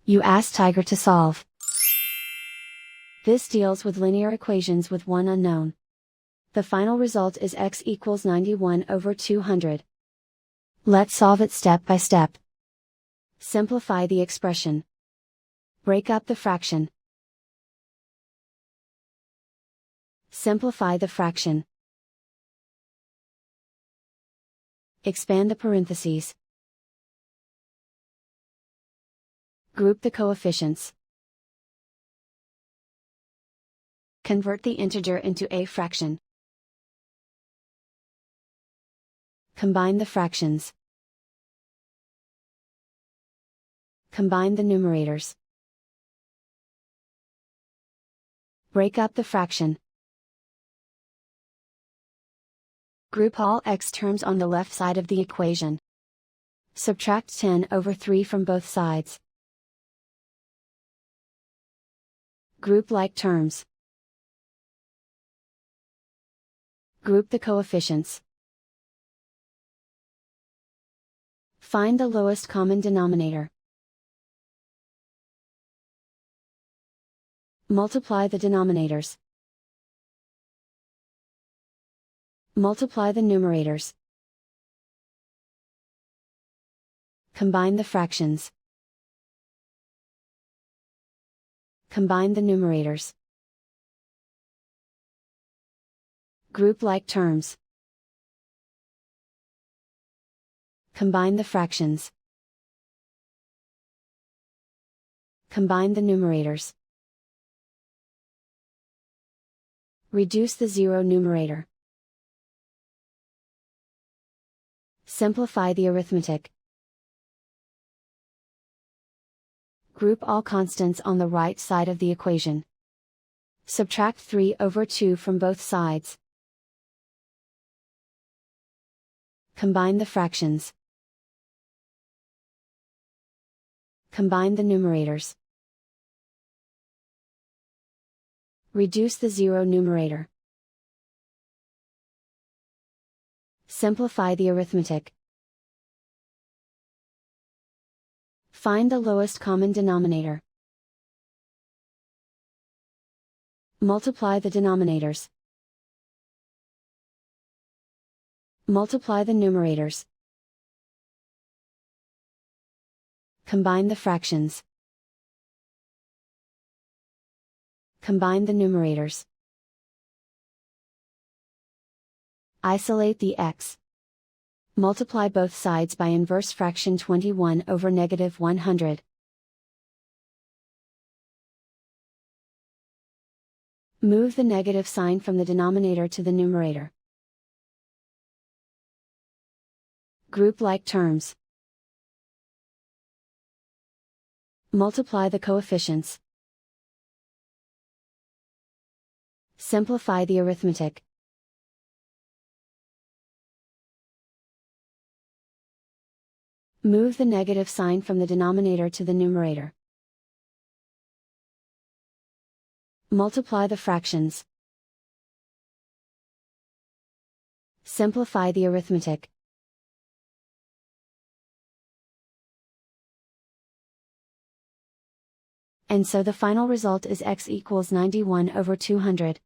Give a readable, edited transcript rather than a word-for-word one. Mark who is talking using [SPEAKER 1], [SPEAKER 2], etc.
[SPEAKER 1] You ask Tiger to solve. This deals with linear equations with one unknown. The final result is x equals 91 over 200. Let's solve it step by step. Simplify the expression. Break up the fraction. Simplify the fraction. Expand the parentheses. Group the coefficients. Convert the integer into a fraction. Combine the fractions. Combine the numerators. Break up the fraction. Group all x terms on the left side of the equation. Subtract 10 over 3 from both sides. Group like terms. Group the coefficients. Find the lowest common denominator. Multiply the denominators. Multiply the numerators. Combine the fractions. Combine the numerators. Group like terms. Combine the fractions. Combine the numerators. Reduce the zero numerator. Simplify the arithmetic. Group all constants on the right side of the equation. Subtract 3 over 2 from both sides. Combine the fractions. Combine the numerators. Reduce the zero numerator. Simplify the arithmetic. Find the lowest common denominator. Multiply the denominators. Multiply the numerators. Combine the fractions. Combine the numerators. Isolate the x. Multiply both sides by inverse fraction 21 over negative 100. Move the negative sign from the denominator to the numerator. Group like terms. Multiply the coefficients. Simplify the arithmetic. Move the negative sign from the denominator to the numerator. Multiply the fractions. Simplify the arithmetic. And so the final result is x equals 91 over 200.